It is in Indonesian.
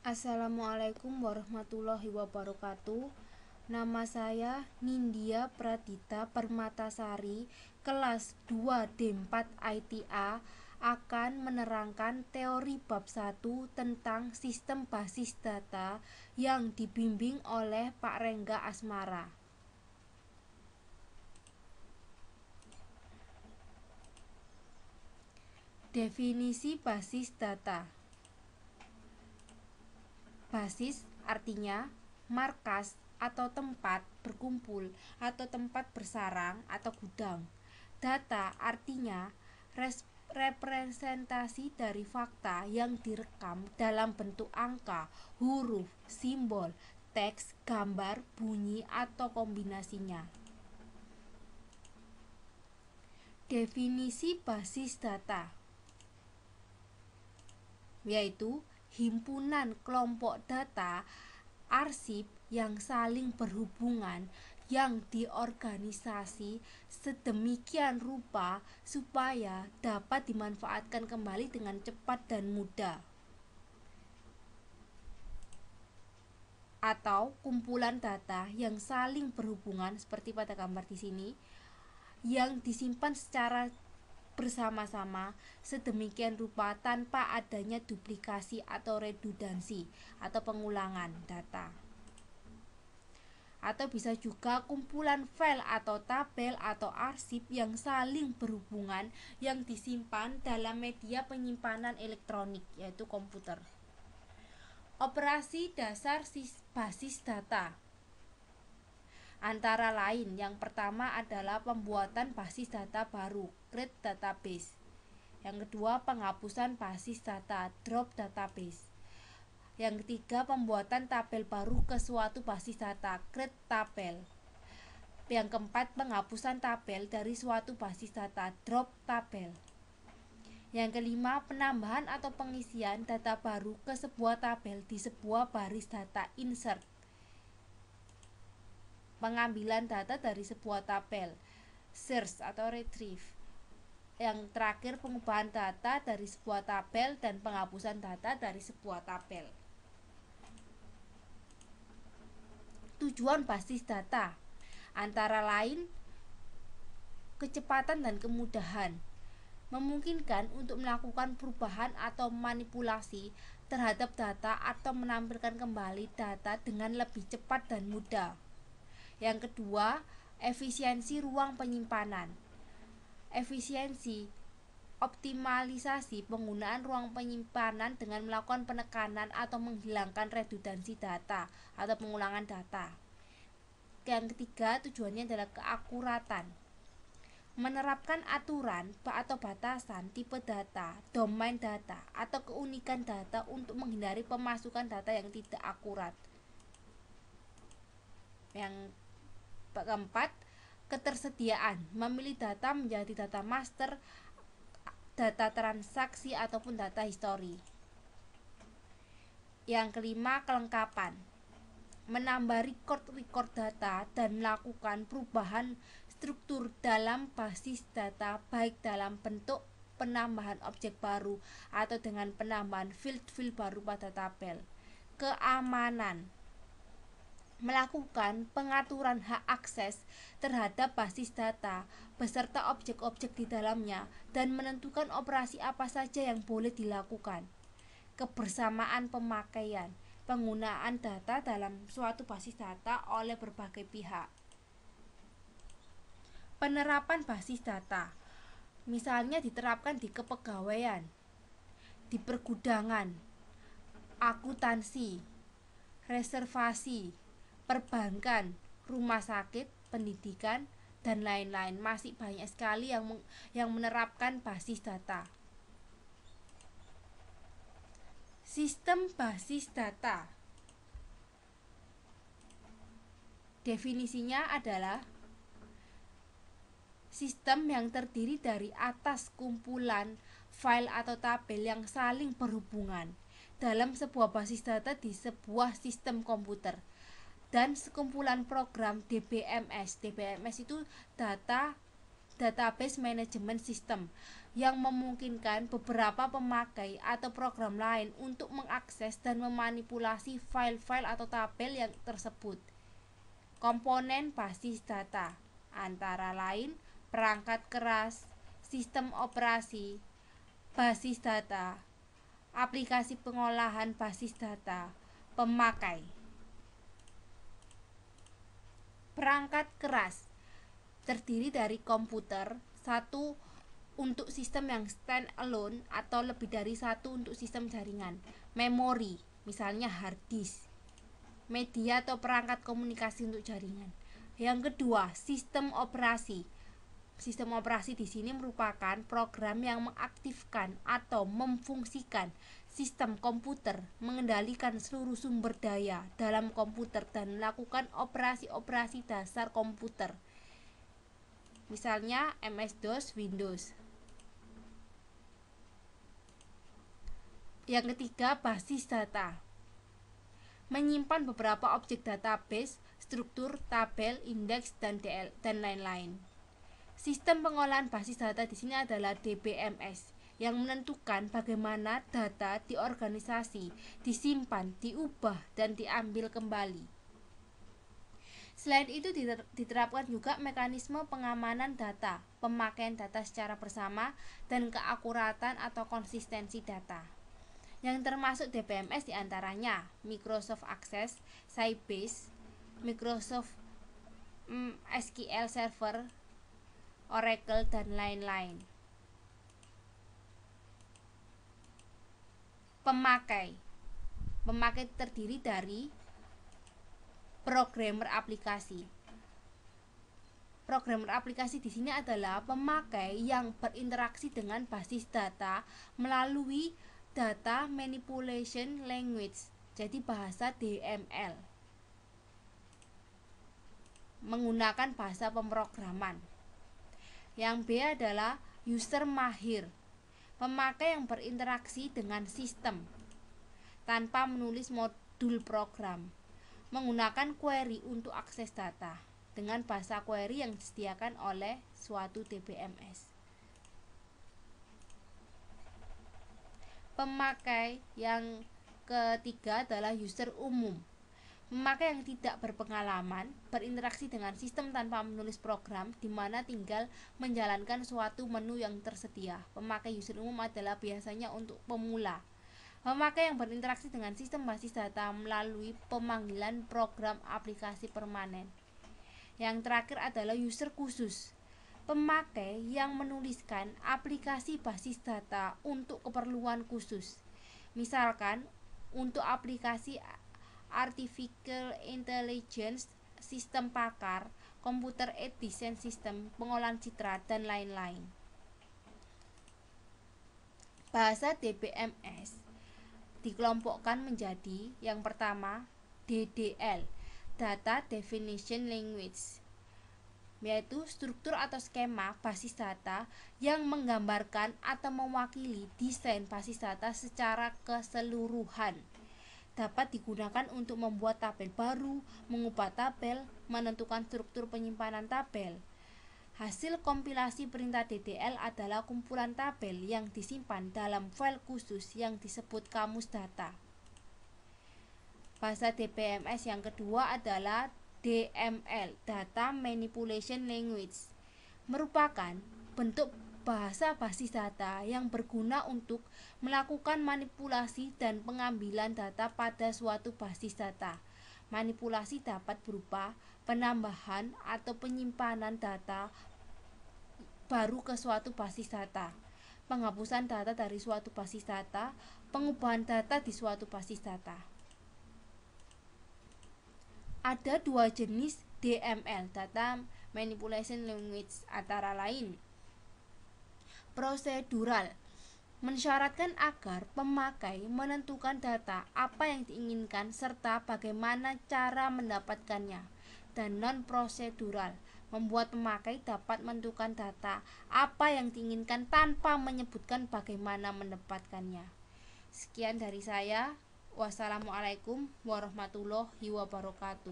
Assalamualaikum warahmatullahi wabarakatuh. Nama saya Nindya Pradita Permatasari, kelas 2D4 ITA, akan menerangkan teori bab 1 tentang sistem basis data yang dibimbing oleh Pak Rengga Asmara. Definisi basis data. Basis artinya markas atau tempat berkumpul atau tempat bersarang atau gudang. Data artinya representasi dari fakta yang direkam dalam bentuk angka, huruf, simbol, teks, gambar, bunyi, atau kombinasinya. Definisi basis data yaitu himpunan kelompok data arsip yang saling berhubungan yang diorganisasi sedemikian rupa supaya dapat dimanfaatkan kembali dengan cepat dan mudah. Atau kumpulan data yang saling berhubungan seperti pada gambar di sini, yang disimpan secara bersama-sama sedemikian rupa tanpa adanya duplikasi atau redundansi atau pengulangan data. Atau bisa juga kumpulan file atau tabel atau arsip yang saling berhubungan yang disimpan dalam media penyimpanan elektronik yaitu komputer. Operasi dasar basis data antara lain yang pertama adalah pembuatan basis data baru, create database. Yang kedua, penghapusan basis data, drop database. Yang ketiga, pembuatan tabel baru ke suatu basis data, create tabel. Yang keempat, penghapusan tabel dari suatu basis data, drop tabel. Yang kelima, penambahan atau pengisian data baru ke sebuah tabel di sebuah baris data, insert. Pengambilan data dari sebuah tabel, search atau retrieve. Yang terakhir, pengubahan data dari sebuah tabel dan penghapusan data dari sebuah tabel. Tujuan basis data antara lain kecepatan dan kemudahan, memungkinkan untuk melakukan perubahan atau manipulasi terhadap data atau menampilkan kembali data dengan lebih cepat dan mudah. Yang kedua, efisiensi ruang penyimpanan. Efisiensi optimalisasi penggunaan ruang penyimpanan dengan melakukan penekanan atau menghilangkan redundansi data atau pengulangan data. Yang ketiga, tujuannya adalah keakuratan, menerapkan aturan atau batasan tipe data, domain data, atau keunikan data untuk menghindari pemasukan data yang tidak akurat. Yang keempat, ketersediaan, memilih data menjadi data master, data transaksi, ataupun data histori. Yang kelima, kelengkapan, menambah record data dan melakukan perubahan struktur dalam basis data baik dalam bentuk penambahan objek baru atau dengan penambahan field baru pada tabel. Keamanan, melakukan pengaturan hak akses terhadap basis data beserta objek-objek di dalamnya dan menentukan operasi apa saja yang boleh dilakukan. Kebersamaan pemakaian, penggunaan data dalam suatu basis data oleh berbagai pihak. Penerapan basis data misalnya diterapkan di kepegawaian, di pergudangan, akuntansi, reservasi, perbankan, rumah sakit, pendidikan, dan lain-lain. Masih banyak sekali yang menerapkan basis data. Sistem basis data definisinya adalah sistem yang terdiri dari atas kumpulan file atau tabel yang saling berhubungan dalam sebuah basis data di sebuah sistem komputer dan sekumpulan program DBMS. DBMS itu Database Management System, yang memungkinkan beberapa pemakai atau program lain untuk mengakses dan memanipulasi file-file atau tabel yang tersebut. Komponen basis data antara lain perangkat keras, sistem operasi, basis data, aplikasi pengolahan basis data, pemakai. Perangkat keras terdiri dari komputer, satu untuk sistem yang stand alone atau lebih dari satu untuk sistem jaringan, memori, misalnya hard disk, media atau perangkat komunikasi untuk jaringan. Yang kedua, sistem operasi. Sistem operasi di sini merupakan program yang mengaktifkan atau memfungsikan sistem komputer, mengendalikan seluruh sumber daya dalam komputer dan melakukan operasi-operasi dasar komputer. Misalnya MS-DOS, Windows. Yang ketiga, basis data. Menyimpan beberapa objek database, struktur, tabel, indeks, dan lain-lain. Sistem pengolahan basis data di sini adalah DBMS yang menentukan bagaimana data di organisasi disimpan, diubah, dan diambil kembali. Selain itu diterapkan juga mekanisme pengamanan data, pemakaian data secara bersama, dan keakuratan atau konsistensi data. Yang termasuk DBMS diantaranya Microsoft Access, Sybase, Microsoft SQL Server, Oracle, dan lain-lain. Pemakai terdiri dari programmer aplikasi. Programmer aplikasi di sini adalah pemakai yang berinteraksi dengan basis data melalui Data Manipulation Language, jadi bahasa DML, menggunakan bahasa pemrograman. Yang B adalah user mahir, pemakai yang berinteraksi dengan sistem tanpa menulis modul program, menggunakan query untuk akses data dengan bahasa query yang disediakan oleh suatu DBMS. Pemakai yang ketiga adalah user umum, pemakai yang tidak berpengalaman berinteraksi dengan sistem tanpa menulis program, di mana tinggal menjalankan suatu menu yang tersedia. Pemakai user umum adalah biasanya untuk pemula. Pemakai yang berinteraksi dengan sistem basis data melalui pemanggilan program aplikasi permanen. Yang terakhir adalah user khusus, pemakai yang menuliskan aplikasi basis data untuk keperluan khusus. Misalkan untuk aplikasi Artificial Intelligence, sistem pakar, Computer Aided Design System, pengolahan citra, dan lain-lain. Bahasa DBMS dikelompokkan menjadi yang pertama DDL, Data Definition Language, yaitu struktur atau skema basis data yang menggambarkan atau mewakili desain basis data secara keseluruhan. Dapat digunakan untuk membuat tabel baru, mengubah tabel, menentukan struktur penyimpanan tabel. Hasil kompilasi perintah DDL adalah kumpulan tabel yang disimpan dalam file khusus yang disebut kamus data. Bahasa DBMS yang kedua adalah DML, Data Manipulation Language, merupakan bentuk bahasa basis data yang berguna untuk melakukan manipulasi dan pengambilan data pada suatu basis data. Manipulasi dapat berupa penambahan atau penyimpanan data baru ke suatu basis data, penghapusan data dari suatu basis data, pengubahan data di suatu basis data. Ada dua jenis DML, Data Manipulation Language, antara lain prosedural, mensyaratkan agar pemakai menentukan data apa yang diinginkan serta bagaimana cara mendapatkannya, dan non-prosedural, membuat pemakai dapat menentukan data apa yang diinginkan tanpa menyebutkan bagaimana mendapatkannya. Sekian dari saya. Wassalamualaikum warahmatullahi wabarakatuh.